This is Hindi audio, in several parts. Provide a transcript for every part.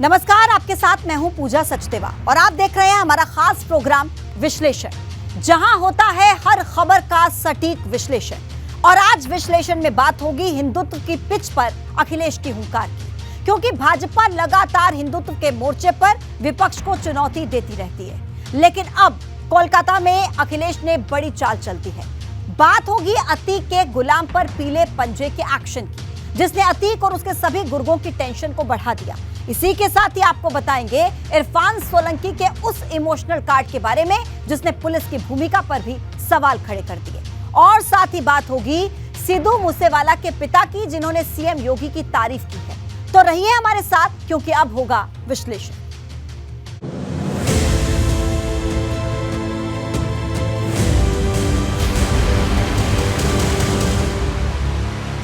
नमस्कार, आपके साथ मैं हूं पूजा सचदेवा और आप देख रहे हैं हमारा खास प्रोग्राम विश्लेषण, जहां होता है हर खबर का सटीक विश्लेषण। और आज विश्लेषण में बात होगी हिंदुत्व की पिच पर अखिलेश की हुंकार की, क्योंकि भाजपा लगातार हिंदुत्व के मोर्चे पर विपक्ष को चुनौती देती रहती है। लेकिन अब कोलकाता में अखिलेश ने बड़ी चाल चलती है। बात होगी अतीक के गुलाम पर पीले पंजे के एक्शन की, जिसने अतीक और उसके सभी गुर्गों की टेंशन को बढ़ा दिया। इसी के साथ ही आपको बताएंगे इरफान सोलंकी के उस इमोशनल कार्ड के बारे में जिसने पुलिस की भूमिका पर भी सवाल खड़े कर दिए। और साथ ही बात होगी सिद्धू मूसेवाला के पिता की, जिन्होंने सीएम योगी की तारीफ की है। तो रहिए हमारे साथ, क्योंकि अब होगा विश्लेषण।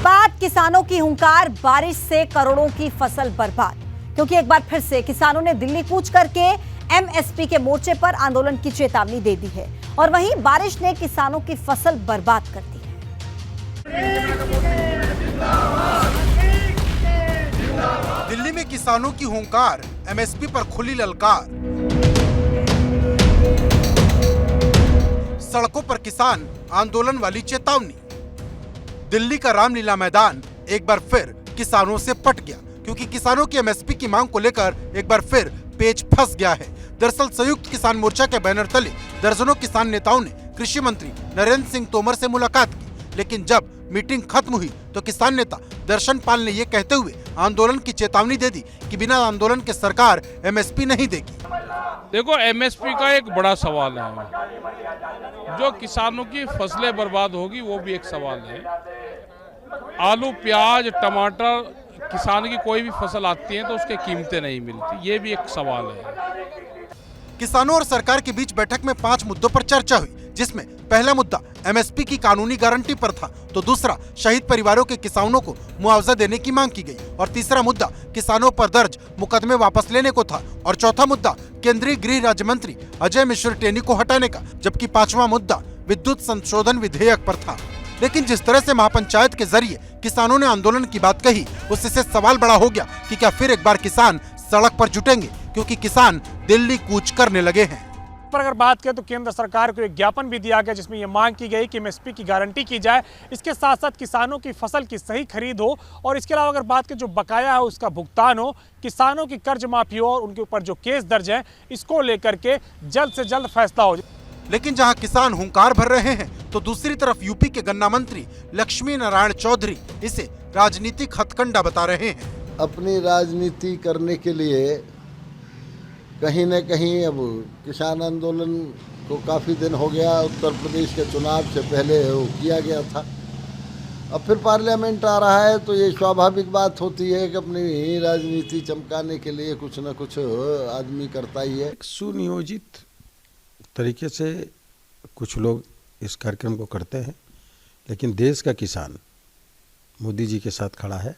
बात किसानों की हुंकार, बारिश से करोड़ों की फसल बर्बाद। क्योंकि एक बार फिर से किसानों ने दिल्ली कूच करके एमएसपी के मोर्चे पर आंदोलन की चेतावनी दे दी है, और वहीं बारिश ने किसानों की फसल बर्बाद कर दी है। दिल्ली में किसानों की हुंकार, एमएसपी पर खुली ललकार। सड़कों पर किसान आंदोलन वाली चेतावनी। दिल्ली का रामलीला मैदान एक बार फिर किसानों से पट गया, क्योंकि किसानों की एमएसपी की मांग को लेकर एक बार फिर पेच फंस गया है। दरअसल संयुक्त किसान मोर्चा के बैनर तले दर्जनों किसान नेताओं ने कृषि मंत्री नरेंद्र सिंह तोमर से मुलाकात की, लेकिन जब मीटिंग खत्म हुई तो किसान नेता दर्शन पाल ने ये कहते हुए आंदोलन की चेतावनी दे दी कि बिना आंदोलन के सरकार एमएसपी नहीं देगी। देखो, एमएसपी का एक बड़ा सवाल है, जो किसानों की फसलें बर्बाद होगी वो भी एक सवाल है। आलू, प्याज, टमाटर, किसान की कोई भी फसल आती है तो उसके कीमतें नहीं मिलती, ये भी एक सवाल है। किसानों और सरकार के बीच बैठक में 5 मुद्दों पर चर्चा हुई, जिसमें पहला मुद्दा एमएसपी की कानूनी गारंटी पर था, तो दूसरा शहीद परिवारों के किसानों को मुआवजा देने की मांग की गई, और तीसरा मुद्दा किसानों पर दर्ज मुकदमे वापस लेने को था, और चौथा मुद्दा केंद्रीय गृह राज्य मंत्री अजय मिश्र टेनी को हटाने का, जबकि 5वां मुद्दा विद्युत संशोधन विधेयक पर था। लेकिन जिस तरह से महापंचायत के जरिए किसानों ने आंदोलन की बात कही, उससे सवाल बड़ा हो गया कि क्या फिर एक बार किसान सड़क पर जुटेंगे, क्योंकि किसान दिल्ली कूच करने लगे हैं। पर अगर बात करें तो केंद्र सरकार को एक ज्ञापन भी दिया गया, जिसमें यह मांग की गई कि एमएसपी की गारंटी की जाए, इसके साथ साथ किसानों की फसल की सही खरीद हो, और इसके अलावा अगर बात करें जो बकाया है उसका भुगतान हो, किसानों की कर्ज माफी हो, और उनके ऊपर जो केस दर्ज है इसको लेकर के जल्द से जल्द फैसला हो। लेकिन जहां किसान हुंकार भर रहे हैं, तो दूसरी तरफ यूपी के गन्ना मंत्री लक्ष्मी नारायण चौधरी इसे राजनीतिक हथकंडा बता रहे हैं। अपनी राजनीति करने के लिए कहीं न कहीं अब किसान आंदोलन को काफ़ी दिन हो गया, उत्तर प्रदेश के चुनाव से पहले वो किया गया था, अब फिर पार्लियामेंट आ रहा है, तो ये स्वाभाविक बात होती है कि अपनी राजनीति चमकाने के लिए कुछ न कुछ आदमी करता ही है। सुनियोजित तरीके से कुछ लोग इस कार्यक्रम को करते हैं, लेकिन देश का किसान मोदी जी के साथ खड़ा है।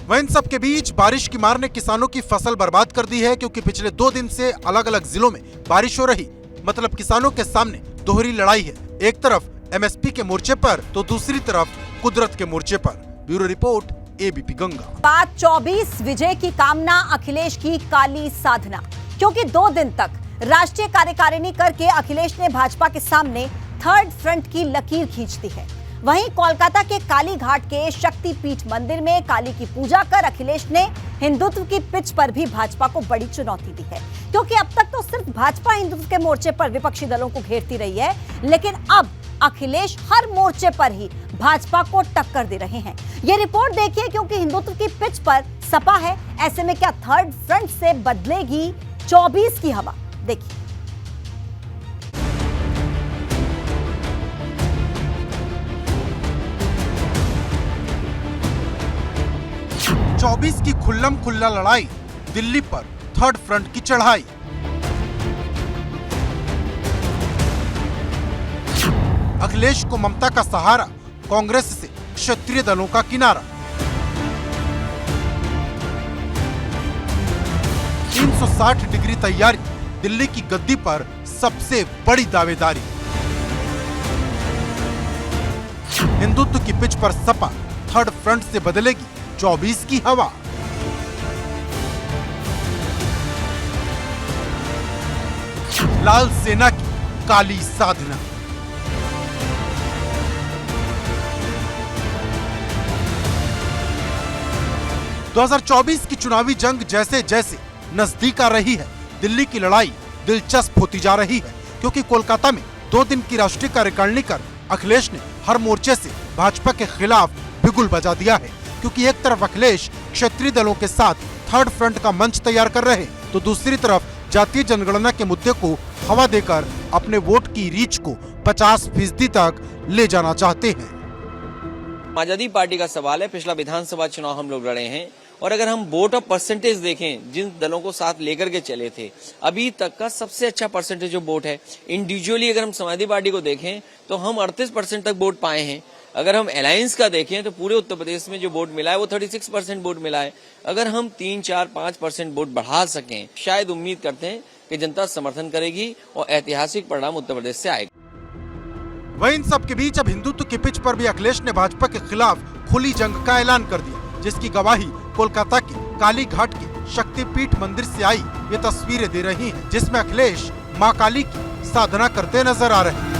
वहीं इन सब के बीच बारिश की मार ने किसानों की फसल बर्बाद कर दी है, क्योंकि पिछले 2 दिन से अलग अलग जिलों में बारिश हो रही, मतलब किसानों के सामने दोहरी लड़ाई है। एक तरफ एमएसपी के मोर्चे पर, तो दूसरी तरफ कुदरत के मोर्चे पर। Bureau report, ABP Ganga. बात 24 विजय की कामना, अखिलेश की काली साधना, क्योंकि 2 दिन तक राष्ट्रीय कार्यकारिणी करके अखिलेश ने भाजपा के सामने थर्ड फ्रंट की लकीर खींच दी है। वहीं कोलकाता के काली घाट के शक्तिपीठ मंदिर में काली की पूजा कर अखिलेश ने हिंदुत्व की पिच पर भी भाजपा को बड़ी चुनौती दी है, क्योंकि अब तक तो सिर्फ भाजपा हिंदुत्व के मोर्चे पर विपक्षी दलों को घेरती रही है, लेकिन अब अखिलेश हर मोर्चे पर ही भाजपा को टक्कर दे रहे हैं। ये रिपोर्ट देखिए, क्योंकि हिंदुत्व की पिच पर सपा है, ऐसे में क्या थर्ड फ्रंट से बदलेगी 24 की हवा? देखिए। 24 की खुल्लम खुल्ला लड़ाई, दिल्ली पर थर्ड फ्रंट की चढ़ाई। अखिलेश को ममता का सहारा, कांग्रेस से क्षेत्रीय दलों का किनारा। 360 डिग्री तैयारी, दिल्ली की गद्दी पर सबसे बड़ी दावेदारी। हिंदुत्व की पिच पर सपा थर्ड फ्रंट से बदलेगी 24 की हवा। लाल सेना की काली साधना। – 2024 की चुनावी जंग जैसे जैसे नजदीक आ रही है, दिल्ली की लड़ाई दिलचस्प होती जा रही है, क्योंकि कोलकाता में 2 दिन की राष्ट्रीय कार्यकारिणी कर अखिलेश ने हर मोर्चे से भाजपा के खिलाफ बिगुल बजा दिया है। क्योंकि एक तरफ अखिलेश क्षेत्रीय दलों के साथ थर्ड फ्रंट का मंच तैयार कर रहे, तो दूसरी तरफ जातीय जनगणना के मुद्दे को हवा देकर अपने वोट की रीच को 50% तक ले जाना चाहते हैं। समाजवादी पार्टी का सवाल है, पिछला विधानसभा चुनाव हम लोग लड़े हैं और अगर हम वोट ऑफ परसेंटेज देखें, जिन दलों को साथ लेकर के चले थे, अभी तक का सबसे अच्छा परसेंटेज जो वोट है। इंडिविजुअली अगर हम समाजवादी पार्टी को देखें तो हम 38% तक वोट पाए हैं। अगर हम अलायंस का देखें तो पूरे उत्तर प्रदेश में जो वोट मिला है वो 36% वोट मिला है। अगर हम 3, 4, 5% वोट बढ़ा सकें, शायद उम्मीद करते हैं कि जनता समर्थन करेगी और ऐतिहासिक परिणाम उत्तर प्रदेश से आएगा। वहीं इन सब के बीच अब हिंदुत्व की पिच पर भी अखिलेश ने भाजपा के खिलाफ खुली जंग का ऐलान कर दिया, जिसकी गवाही कोलकाता के काली घाट के शक्तिपीठ मंदिर से आई ये तस्वीरें दे रही हैं, जिसमें अखिलेश मां काली की साधना करते नजर आ रहे हैं।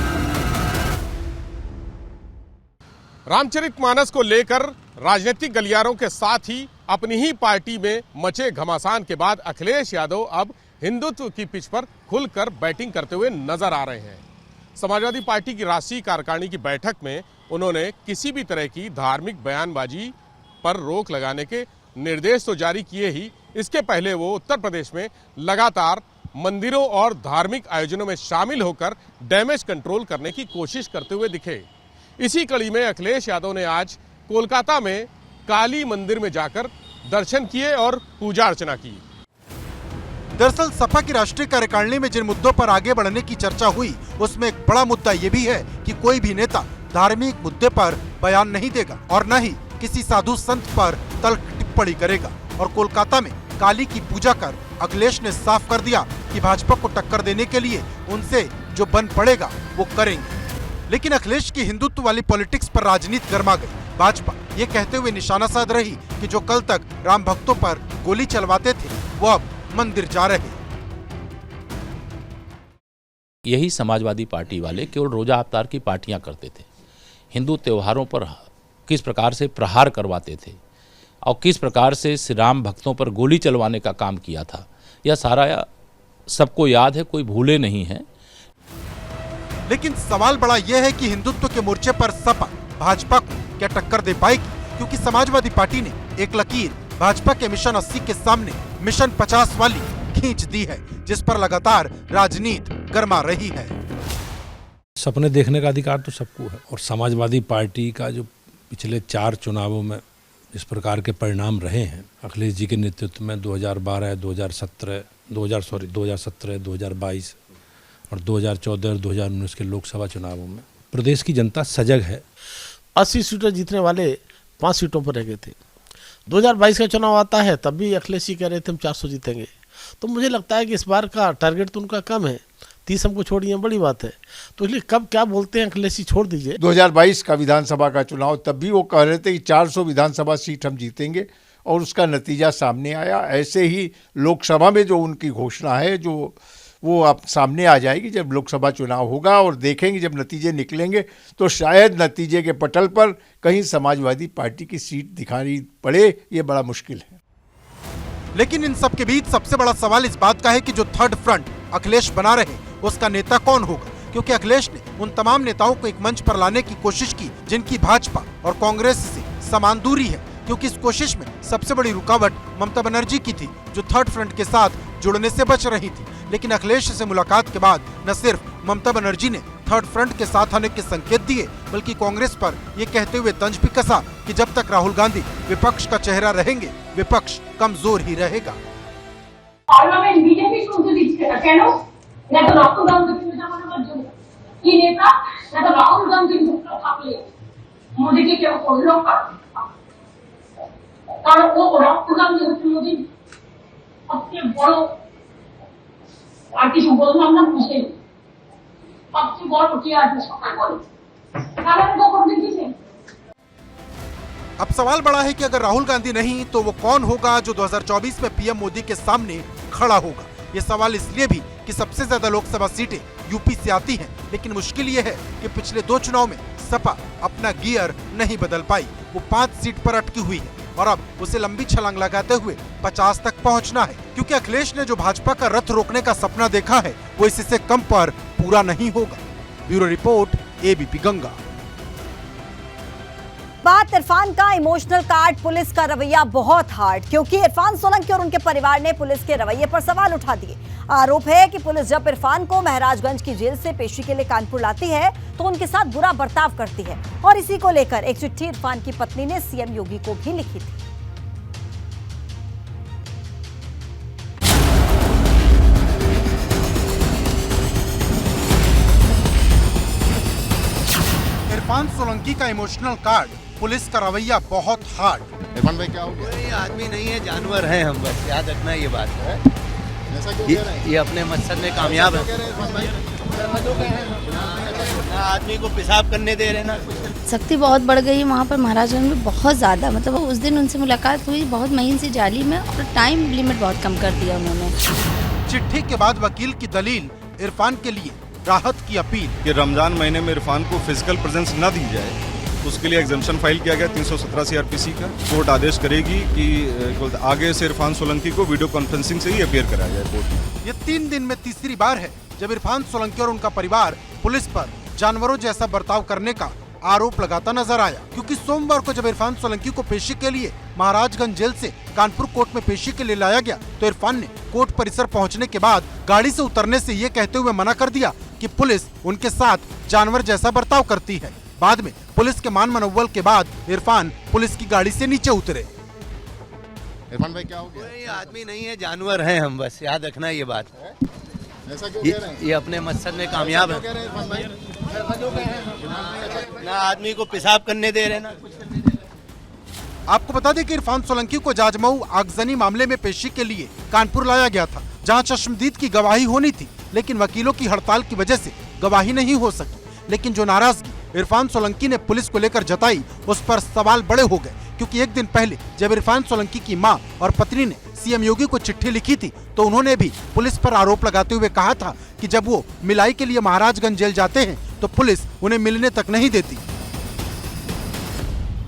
रामचरितमानस को लेकर राजनीतिक गलियारों के साथ ही अपनी ही पार्टी में मचे घमासान के बाद अखिलेश यादव अब हिंदुत्व की पिच पर खुलकर बैटिंग करते हुए नजर आ रहे हैं। समाजवादी पार्टी की राष्ट्रीय कार्यकारिणी की बैठक में उन्होंने किसी भी तरह की धार्मिक बयानबाजी पर रोक लगाने के निर्देश तो जारी किए ही, इसके पहले वो उत्तर प्रदेश में लगातार मंदिरों और धार्मिक आयोजनों में शामिल होकर डैमेज कंट्रोल करने की कोशिश करते हुए दिखे। इसी कड़ी में अखिलेश यादव ने आज कोलकाता में काली मंदिर में जाकर दर्शन किए और पूजा अर्चना की। दरअसल सपा की राष्ट्रीय कार्यकारिणी में जिन मुद्दों पर आगे बढ़ने की चर्चा हुई, उसमें एक बड़ा मुद्दा ये भी है कि कोई भी नेता धार्मिक मुद्दे पर बयान नहीं देगा और न ही किसी साधु संत पर तल्ख टिप्पणी करेगा। और कोलकाता में काली की पूजा कर अखिलेश ने साफ कर दिया कि भाजपा को टक्कर देने के लिए उनसे जो बन पड़ेगा वो करेंगे। लेकिन अखिलेश की हिंदुत्व वाली पॉलिटिक्स पर राजनीति गर्मा गई। भाजपा ये कहते हुए निशाना साध रही कि जो कल तक राम भक्तों पर गोली चलवाते थे वो अब मंदिर जा रहे। यही समाजवादी पार्टी वाले केवल रोजा अवतार की पार्टियां करते थे, हिंदू त्योहारों पर किस प्रकार से प्रहार करवाते थे और किस प्रकार से श्री राम भक्तों पर गोली चलवाने का काम किया था, यह सारा सबको याद है, कोई भूले नहीं है। लेकिन सवाल बड़ा यह है कि हिंदुत्व के मोर्चे पर सपा भाजपा को क्या टक्कर दे पाएगी, क्योंकि समाजवादी पार्टी ने एक लकीर भाजपा के मिशन 80 के सामने मिशन 50 वाली खींच दी है, जिस पर लगातार राजनीति गर्मा रही है। सपने देखने का अधिकार तो सबको है और समाजवादी पार्टी का जो पिछले 4 चुनावों में इस प्रकार के परिणाम रहे हैं, अखिलेश जी के नेतृत्व में 2012, 2017, 2022 और 2014 और 2019 के लोकसभा चुनावों में प्रदेश की जनता सजग है। 80 सीटें जीतने वाले 5 सीटों पर रह गए थे। 2022 का चुनाव आता है तब भी अखिलेश जी कह रहे थे हम 400 जीतेंगे। तो मुझे लगता है कि इस बार का टारगेट तो उनका कम है, 30 हमको छोड़िए, बड़ी बात है। तो इसलिए कब क्या बोलते हैं अखिलेश जी, छोड़ दीजिए। 2022 का विधानसभा का चुनाव तब भी वो कह रहे थे कि 400 विधानसभा सीट हम जीतेंगे और उसका नतीजा सामने आया। ऐसे ही लोकसभा में जो उनकी घोषणा है जो वो आप सामने आ जाएगी जब लोकसभा चुनाव होगा और देखेंगे जब नतीजे निकलेंगे तो शायद नतीजे के पटल पर कहीं समाजवादी पार्टी की सीट दिखानी पड़े, ये बड़ा मुश्किल है। लेकिन इन सब के बीच सबसे बड़ा सवाल इस बात का है कि जो थर्ड फ्रंट अखिलेश बना रहे उसका नेता कौन होगा, क्योंकि अखिलेश ने उन तमाम नेताओं को एक मंच पर लाने की कोशिश की जिनकी भाजपा और कांग्रेस से समान दूरी है, क्योंकि इस कोशिश में सबसे बड़ी रुकावट ममता बनर्जी की थी जो थर्ड फ्रंट के साथ जुड़ने से बच रही थी। लेकिन अखिलेश से मुलाकात के बाद न सिर्फ ममता बनर्जी ने थर्ड फ्रंट के साथ आने के संकेत दिए, बल्कि कांग्रेस पर ये कहते हुए तंज भी कसा कि जब तक राहुल गांधी विपक्ष का चेहरा रहेंगे, विपक्ष कमजोर ही रहेगा। पार्लियामेंट बीजेपी শুনতে দিচ্ছে না কেন? না তো রাহুল গান্ধী বিধানসভার জন্য কি নেতা, না তো রাহুল গান্ধী মুক্ত থাকলে মোদিকে কেউ করলো না, কারণ ও রাহুল গান্ধী হচ্ছে মোদির সবচেয়ে বড় আর কিছু বললাম না, বুঝে সবচেয়ে বড় টিআরপি সরকার বলে কারণ তো করে দিয়েছে। अब सवाल बड़ा है कि अगर राहुल गांधी नहीं तो वो कौन होगा जो 2024 में पीएम मोदी के सामने खड़ा होगा, ये सवाल इसलिए भी कि सबसे ज्यादा लोकसभा सीटें यूपी से आती हैं, लेकिन मुश्किल ये है कि पिछले 2 चुनाव में सपा अपना गियर नहीं बदल पाई। वो 5 सीट पर अटकी हुई है और अब उसे लंबी छलांग लगाते हुए 50 तक पहुंचना है, क्योंकि अखिलेश ने जो भाजपा का रथ रोकने का सपना देखा है वो इससे कम पर पूरा नहीं होगा। Bureau report, ABP Ganga. बात इरफान का इमोशनल कार्ड, पुलिस का रवैया बहुत हार्ड, क्योंकि इरफान सोलंकी और उनके परिवार ने पुलिस के रवैये पर सवाल उठा दिए। आरोप है कि पुलिस जब इरफान को महाराजगंज की जेल से पेशी के लिए कानपुर लाती है तो उनके साथ बुरा बर्ताव करती है, और इसी को लेकर एक चिट्ठी इरफान की पत्नी ने सीएम योगी को भी लिखी थी। इरफान सोलंकी का इमोशनल कार्ड, पुलिस का रवैया बहुत हार्ड। इरफान भाई क्या हो गया? ये आदमी नहीं है, जानवर हैं हम, बस याद रखना ये बात है। ऐसा क्यों कह रहे हैं? ये अपने मकसद में कामयाब है। आदमी को पेशाब करने दे रहे ना। सख्ती बहुत बढ़ गई है वहाँ पर महाराजगंज में, बहुत ज़्यादा। मतलब उस दिन उनसे मुलाकात हुई बहुत महीन सी जाली में, और टाइम लिमिट बहुत कम कर दिया उन्होंने। चिट्ठी के बाद वकील की दलील, इरफान के लिए राहत की अपील कि रमजान महीने में इरफान को फिजिकल प्रेजेंस न दी जाए, उसके लिए एग्जम्पशन फाइल किया गया 317 सीआरपीसी का। कोर्ट आदेश करेगी कि आगे से इरफान सोलंकी को वीडियो कॉन्फ्रेंसिंग से ही अपीयर कराया जाए कोर्ट में। ये 3 दिन में तीसरी बार है जब इरफान सोलंकी और उनका परिवार पुलिस पर जानवरों जैसा बर्ताव करने का आरोप लगाता नजर आया, क्योंकि सोमवार को जब इरफान सोलंकी को पेशी के लिए महाराजगंज जेल से कानपुर कोर्ट में पेशी के लिए लाया गया तो इरफान ने कोर्ट परिसर पहुंचने के बाद गाड़ी से उतरने से ये कहते हुए मना कर दिया कि पुलिस उनके साथ जानवर जैसा बर्ताव करती है। बाद में पुलिस के मान मनोबल के बाद इरफान पुलिस की गाड़ी से नीचे उतरे। इरफान भाई क्या हो गया? ये आदमी नहीं है, जानवर हैं हम, बस याद रखना ये बात है। ऐसा क्यों कह रहे हैं? ये अपने मकसद में कामयाब है। ना आदमी को पेशाब करने दे रहे ना। आपको बता दें कि इरफान सोलंकी को जाजमऊ आगजनी मामले में पेशी के लिए कानपुर लाया गया था, जहां चश्मदीद की गवाही होनी थी, लेकिन वकीलों की हड़ताल की वजह से गवाही नहीं हो सकी। लेकिन जो नाराजगी इरफान सोलंकी ने पुलिस को लेकर जताई, उस पर सवाल बड़े हो गए, क्योंकि एक दिन पहले जब इरफान सोलंकी की मां और पत्नी ने सीएम योगी को चिट्ठी लिखी थी तो उन्होंने भी पुलिस पर आरोप लगाते हुए कहा था कि जब वो मिलाई के लिए महाराजगंज जेल जाते हैं तो पुलिस उन्हें मिलने तक नहीं देती।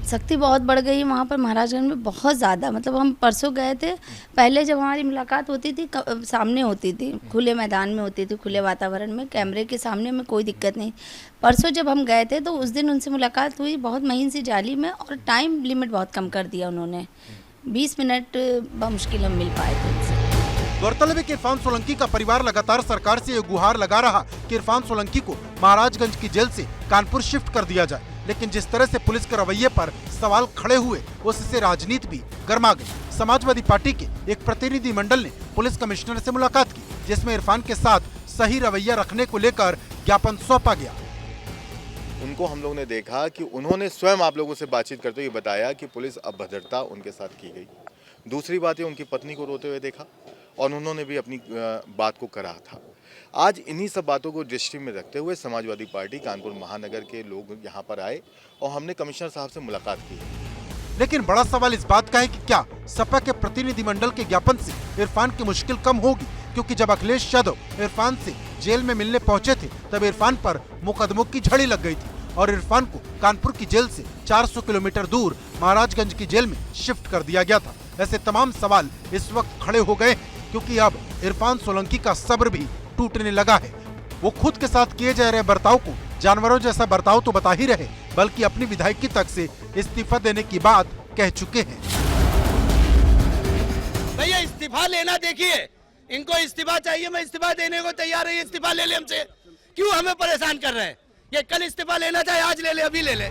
सख्ती बहुत बढ़ गई है वहाँ पर महाराजगंज में, बहुत ज़्यादा। मतलब हम परसों गए थे, पहले जब हमारी मुलाकात होती थी सामने होती थी, खुले मैदान में होती थी, खुले वातावरण में, कैमरे के सामने में कोई दिक्कत नहीं। परसों जब हम गए थे तो उस दिन उनसे मुलाकात हुई बहुत महीन सी जाली में, और टाइम लिमिट बहुत कम कर दिया उन्होंने। 20 मिनट बमुश्किल हम मिल पाए थे उनसे। गौरतलब है कि इरफान सोलंकी का परिवार लगातार सरकार से ये गुहार लगा रहा कि इरफान सोलंकी को महाराजगंज की जेल से कानपुर शिफ्ट कर दिया जाए, लेकिन जिस तरह से पुलिस के रवैये पर सवाल खड़े हुए उससे राजनीति भी गर्मा गई। समाजवादी पार्टी के एक प्रतिनिधि मंडल ने पुलिस कमिश्नर से मुलाकात की, जिसमें इरफान के साथ सही रवैया रखने को लेकर ज्ञापन सौंपा गया। उनको हम लोगों ने देखा कि उन्होंने स्वयं आप लोगों से बातचीत करते हुए बताया कि पुलिस अभद्रता उनके साथ की गई। दूसरी बात है, उनकी पत्नी को रोते हुए देखा और उन्होंने भी अपनी बात को करा था। आज इन्हीं सब बातों को दृष्टि में रखते हुए समाजवादी पार्टी कानपुर महानगर के लोग यहाँ पर आए और हमने कमिश्नर साहब से मुलाकात की। लेकिन बड़ा सवाल इस बात का है कि क्या सपा के प्रतिनिधिमंडल के ज्ञापन से इरफान की मुश्किल कम होगी, क्योंकि जब अखिलेश यादव इरफान से जेल में मिलने पहुंचे थे तब इरफान पर मुकदमों की झड़ी लग गई थी और इरफान को कानपुर की जेल से 400 किलोमीटर दूर महाराजगंज की जेल में शिफ्ट कर दिया गया था। ऐसे तमाम सवाल इस वक्त खड़े हो गए हैं, क्योंकि अब इरफान सोलंकी का सब्र भी टूटने लगा है। वो खुद के साथ किए जा रहे बर्ताव को जानवरों जैसा बर्ताव तो बता ही रहे, बल्कि अपनी विधायकी तक से इस्तीफा देने की बात कह चुके हैं। भैया इस्तीफा लेना, देखिए इनको इस्तीफा चाहिए, मैं इस्तीफा देने को तैयार है। इस्तीफा ले ले हमसे, क्यों हमें परेशान कर रहे हैं? ये कल इस्तीफा लेना चाहे आज ले ले, अभी ले ले।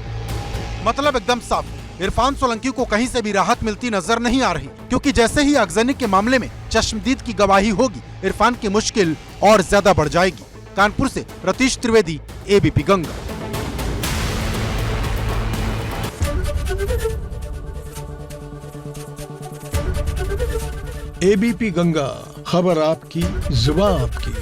मतलब एकदम साफ, इरफान सोलंकी को कहीं से भी राहत मिलती नजर नहीं आ रही, क्योंकि जैसे ही आगजनी के मामले में चश्मदीद की गवाही होगी, इरफान की मुश्किल और ज्यादा बढ़ जाएगी। कानपुर से रतीश त्रिवेदी, एबीपी गंगा। एबीपी गंगा, खबर आपकी, जुबान आपकी।